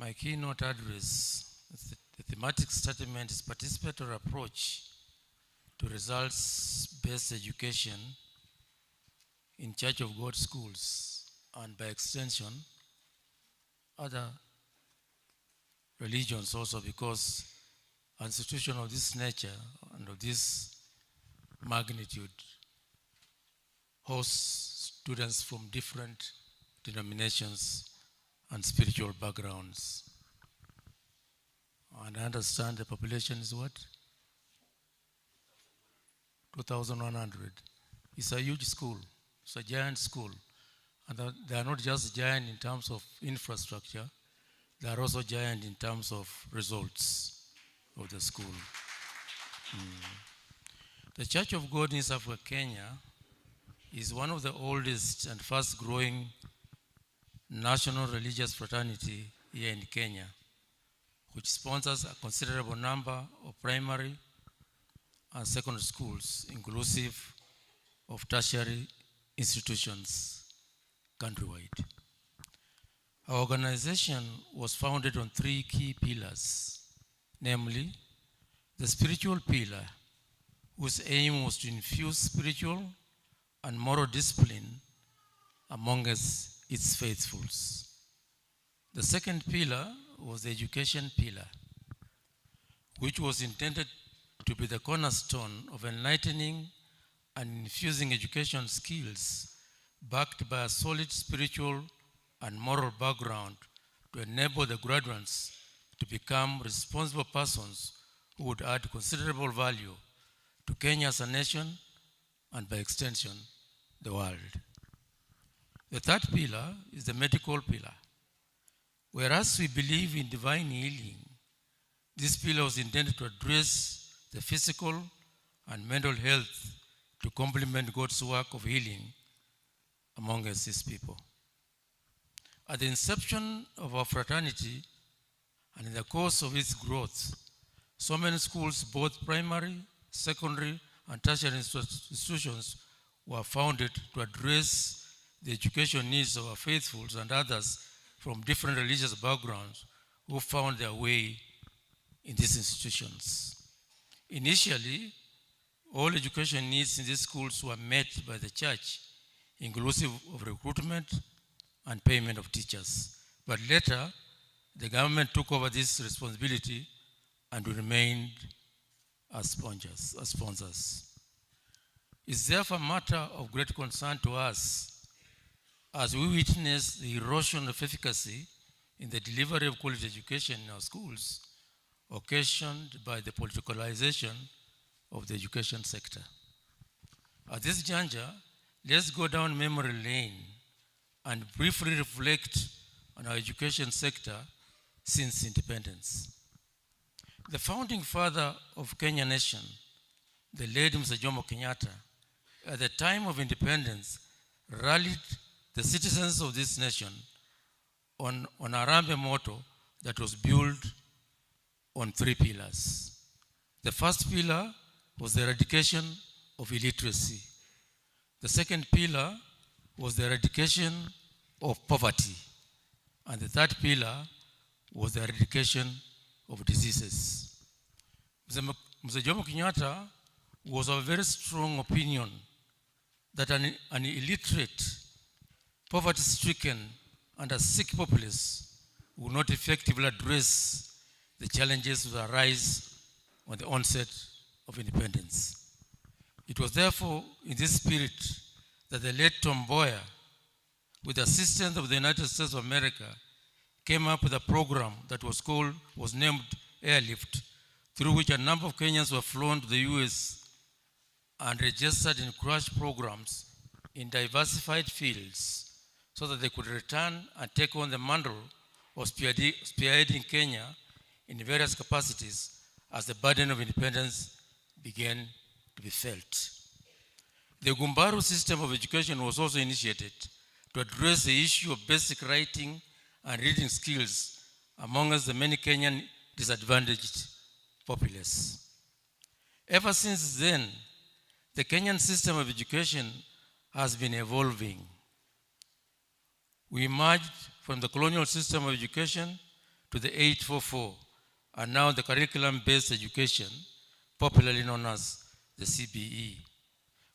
My keynote address, the thematic statement is participatory approach to results-based education in Church of God schools, and by extension, other religions also, because an institution of this nature and of this magnitude hosts students from different denominations and spiritual backgrounds. And I understand the population is what? 2,100. It's a huge school. It's a giant school. And they are not just giant in terms of infrastructure, they are also giant in terms of results of the school. The Church of God in East Africa, Kenya, is one of the oldest and fast growing national religious fraternity here in Kenya, which sponsors a considerable number of primary and secondary schools, inclusive of tertiary institutions countrywide. Our organization was founded on three key pillars, namely the spiritual pillar, whose aim was to infuse spiritual and moral discipline amongst its faithfuls. The second pillar was the education pillar, which was intended to be the cornerstone of enlightening and infusing education skills backed by a solid spiritual and moral background to enable the graduates to become responsible persons who would add considerable value to Kenya as a nation and by extension, the world. The third pillar is the medical pillar. Whereas we believe in divine healing, this pillar was intended to address the physical and mental health to complement God's work of healing among us, His people. At the inception of our fraternity and in the course of its growth, so many schools, both primary, secondary, and tertiary institutions, were founded to address the education needs of our faithfuls and others from different religious backgrounds who found their way in these institutions. Initially, all education needs in these schools were met by the church, inclusive of recruitment and payment of teachers. But later, the government took over this responsibility and we remained as sponsors. It's therefore a matter of great concern to us as we witness the erosion of efficacy in the delivery of quality education in our schools, occasioned by the politicalization of the education sector. At this juncture, let's go down memory lane and briefly reflect on our education sector since independence. The founding father of Kenya nation, the late Mr. Jomo Kenyatta, at the time of independence, rallied the citizens of this nation on a Harambee motto that was built on three pillars. The first pillar was the eradication of illiteracy. The second pillar was the eradication of poverty. And the third pillar was the eradication of diseases. Mr. Jomo Kenyatta was of a very strong opinion that an illiterate, poverty-stricken, and a sick populace would not effectively address the challenges that arise on the onset of independence. It was therefore in this spirit that the late Tom Mboya, with the assistance of the United States of America, came up with a program that was named Airlift, through which a number of Kenyans were flown to the US and registered in crash programs in diversified fields so that they could return and take on the mantle of spearheading Kenya in various capacities as the burden of independence began to be felt. The Gumbaru system of education was also initiated to address the issue of basic writing and reading skills amongst the many Kenyan disadvantaged populace. Ever since then, the Kenyan system of education has been evolving. We emerged from the colonial system of education to the 844 and now the curriculum-based education, popularly known as the CBE.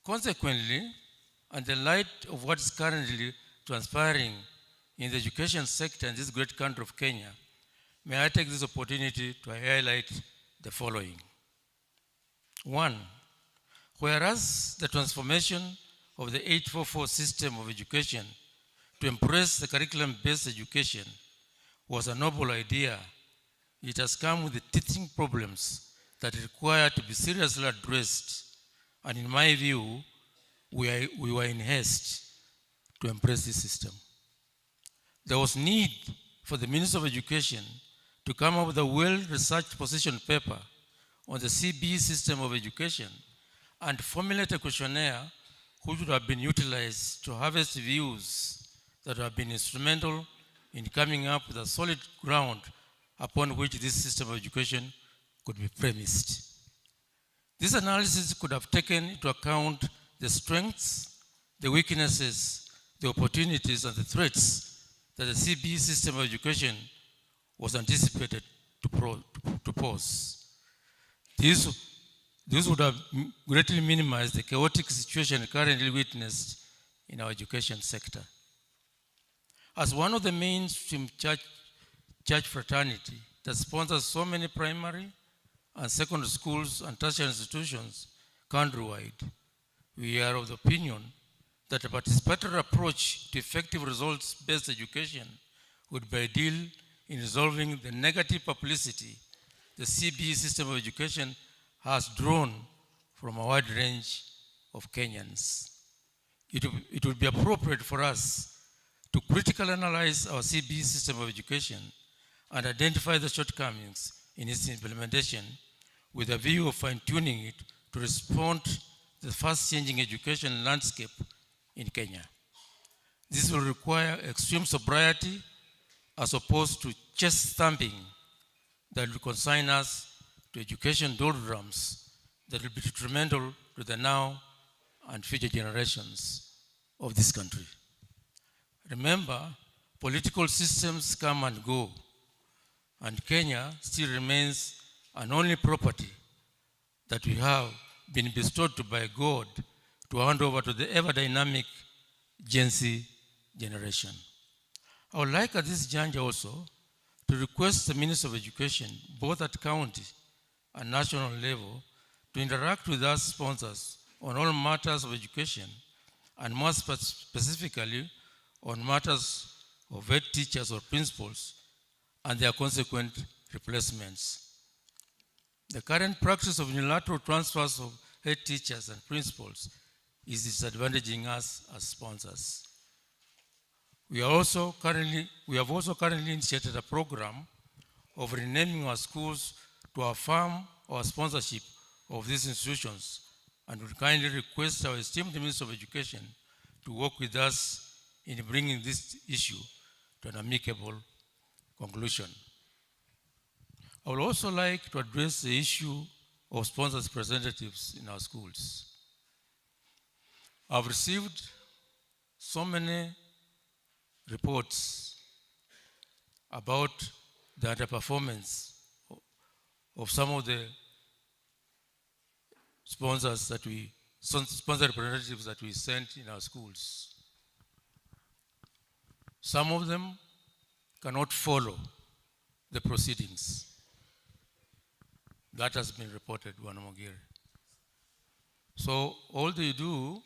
Consequently, in the light of what is currently transpiring in the education sector in this great country of Kenya, may I take this opportunity to highlight the following. One, whereas the transformation of the 844 system of education to embrace the curriculum-based education was a noble idea, it has come with the teething problems that require to be seriously addressed, and in my view, we were in haste to embrace this system. There was need for the Minister of Education to come up with a well-researched position paper on the CBE system of education and formulate a questionnaire which would have been utilized to harvest views that have been instrumental in coming up with a solid ground upon which this system of education could be premised. This analysis could have taken into account the strengths, the weaknesses, the opportunities, and the threats that the CBE system of education was anticipated to pose. This would have greatly minimized the chaotic situation currently witnessed in our education sector. As one of the mainstream church fraternity that sponsors so many primary and secondary schools and tertiary institutions countrywide, we are of the opinion that a participatory approach to effective results-based education would be ideal in resolving the negative publicity the CBE system of education has drawn from a wide range of Kenyans. It would be appropriate for us to critically analyze our CBE system of education and identify the shortcomings in its implementation with a view of fine-tuning it to respond to the fast-changing education landscape in Kenya. This will require extreme sobriety as opposed to chest thumping that will consign us to education doldrums that will be detrimental to the now and future generations of this country. Remember, political systems come and go, and Kenya still remains an only property that we have been bestowed to by God to hand over to the ever-dynamic Gen Z generation. I would like at this juncture also to request the Minister of Education, both at county and national level, to interact with us sponsors on all matters of education, and more specifically on matters of head teachers or principals and their consequent replacements. The current practice of unilateral transfers of head teachers and principals is disadvantaging us as sponsors. We have also currently initiated a program of renaming our schools to affirm our sponsorship of these institutions, and we kindly request our esteemed Minister of Education to work with us in bringing this issue to an amicable conclusion. I would also like to address the issue of sponsors representatives in our schools. I've received so many reports about the underperformance of some of the sponsor representatives that we sent in our schools. Some of them cannot follow the proceedings. That has been reported, Bwana Mogire. So all they do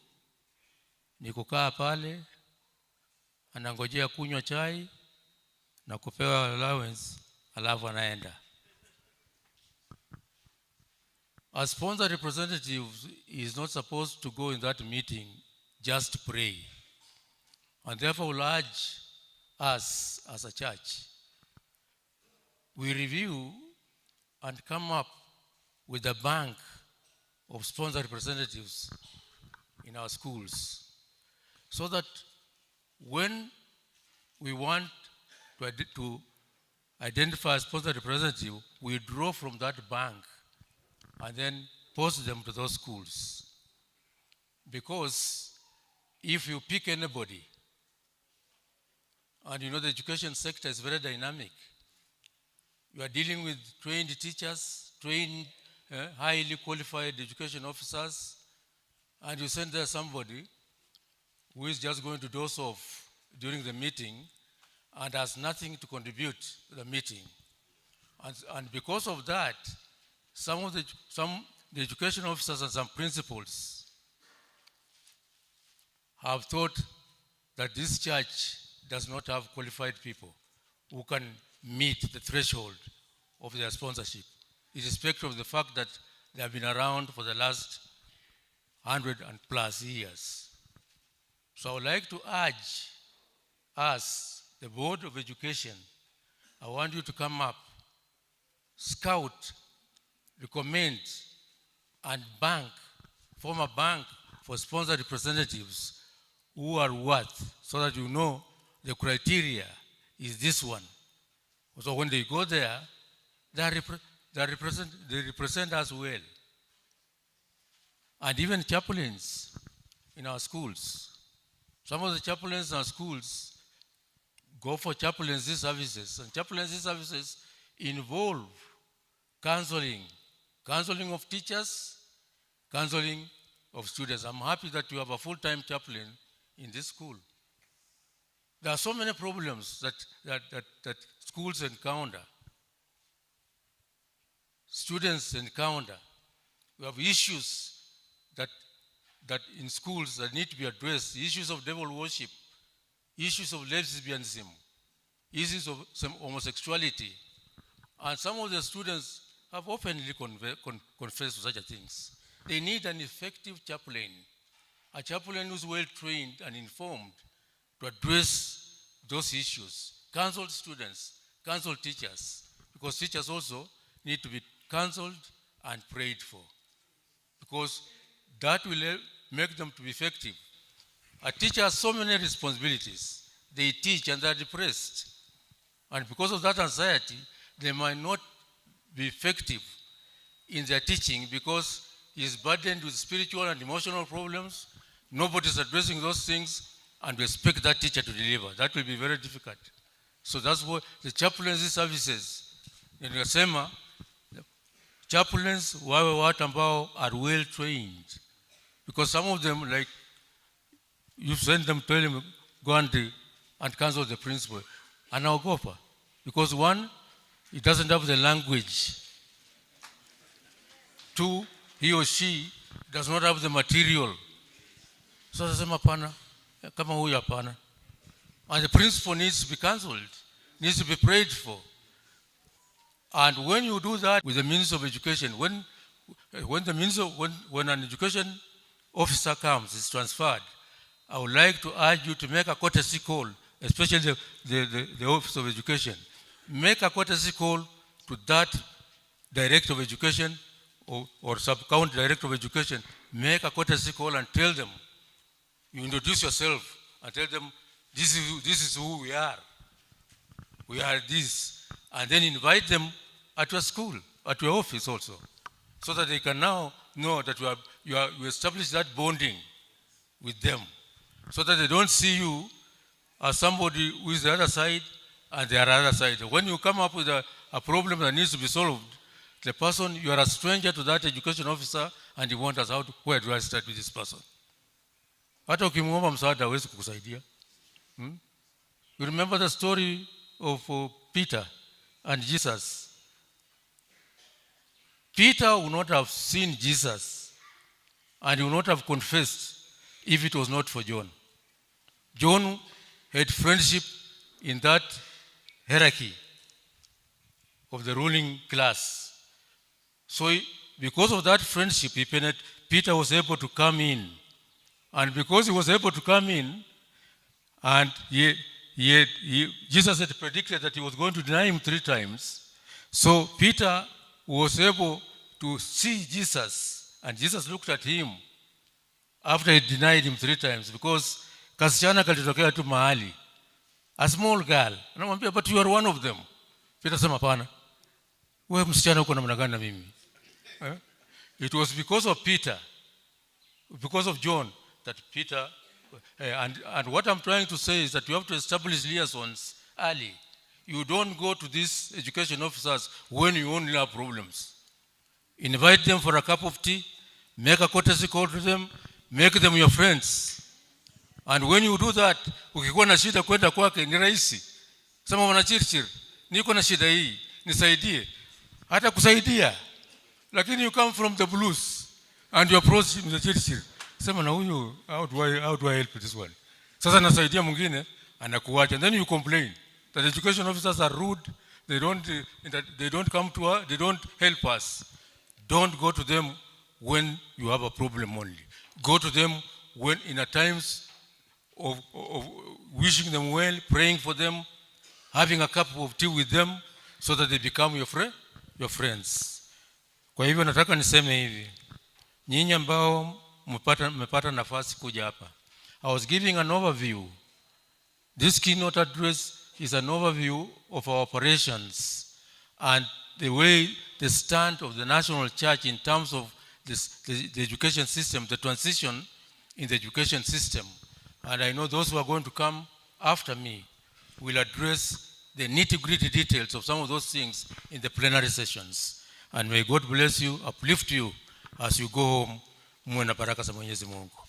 ni kukaa pale, anangojea kunywa chai na kupewa allowance, alafu anaenda. A sponsor representative is not supposed to go in that meeting just to pray. And therefore will urge us as a church, we review and come up with a bank of sponsor representatives in our schools, so that when we want to identify a sponsor representative, we draw from that bank and then post them to those schools. Because if you pick anybody, and you know the education sector is very dynamic, You are dealing with trained teachers, trained, highly qualified education officers, and you send there somebody who is just going to doze off during the meeting and has nothing to contribute to the meeting. And because of that, the education officers and some principals have thought that this church does not have qualified people who can meet the threshold of their sponsorship, irrespective of the fact that they have been around for the last 100 and plus years. So I would like to urge us, the Board of Education, I want you to come up, scout, recommend, and form a bank for sponsor representatives who are worth, so that you know the criteria is this one. So when they go there, they represent us well. And even chaplains in our schools. Some of the chaplains in our schools go for chaplaincy services. And chaplaincy services involve counseling of teachers, counseling of students. I'm happy that you have a full-time chaplain in this school. There are so many problems that schools encounter, students encounter. We have issues that in schools that need to be addressed, issues of devil worship, issues of lesbianism, issues of some homosexuality. And some of the students have openly confessed to such things. They need an effective chaplain, a chaplain who's well-trained and informed to address those issues. Counsel students, counsel teachers, because teachers also need to be counseled and prayed for, because that will make them to be effective. A teacher has so many responsibilities. They teach and they're depressed. And because of that anxiety, they might not be effective in their teaching because he is burdened with spiritual and emotional problems. Nobody is addressing those things, and we expect that teacher to deliver. That will be very difficult. So that's what the chaplaincy services, ninasema, chaplains wawe watu ambao are well trained. Because some of them, like, you send them, tell them, go and counsel the principal. Anaogopa. Because one, he doesn't have the language. Two, he or she does not have the material. So nasema hapana, kama huyu hapana. And the principal needs to be counseled, needs to be prayed for. And when you do that with the Ministry of Education, when an education officer comes, is transferred, I would like to urge you to make a courtesy call, especially the Office of Education. Make a courtesy call to that Director of Education or Sub-County Director of Education. Make a courtesy call and tell them, you introduce yourself and tell them, this is who we are. We are this. And then invite them at your school, at your office also, so that they can now know that you establish that bonding with them, so that they don't see you as somebody who is the other side and they are the other side. When you come up with a problem that needs to be solved, the person, you are a stranger to that education officer and you want us out, where do I start with this person? Hata ukimwomba msaada hawezi kukusaidia. You remember the story of Peter and Jesus. Peter would not have seen Jesus and he would not have confessed if it was not for John. John had friendship in that hierarchy of the ruling class. So because of that friendship, Peter was able to come in. And because he was able to come in, and Jesus had predicted that he was going to deny him 3 times. So Peter was able to see Jesus, and Jesus looked at him after he denied him 3 times, because kasichana kalitokea tu mahali, a small girl, anamwambia, but you are one of them. Peter sema hapana, wewe msichana uko namna gani na mimi? It was because of Peter, because of John, that Peter, and what I'm trying to say is that you have to establish liaisons early. you don't go to these education officers when you only have problems. Invite them for a cup of tea, make a courtesy call to them, make them your friends. And when you do that, ukikuwa na shida kwenda kwake ni rahisi. Sema wana chirchir, niko na shida hii, nisaidie. Hata kusaidia. Lakini you come from the blues and you approach the chirchir. Sema na huyu, how do I help this one? Sasa nasaidia mwingine, anakuacha. And then you complain that education officers are rude, they don't come to us, they don't help us. Don't go to them when you have a problem only. Go to them when in a times of wishing them well, praying for them, having a cup of tea with them so that they become your friends. Kwa hivyo nataka niseme hivi. Nyinyi ambao mmepata nafasi kuja hapa. I was giving an overview. This keynote address is an overview of our operations and the way the stand of the national church in terms of the education system, the transition in the education system. And I know those who are going to come after me will address the nitty-gritty details of some of those things in the plenary sessions. And may God bless you, uplift you as you go home. Muwe na baraka za Mwenyezi Mungu.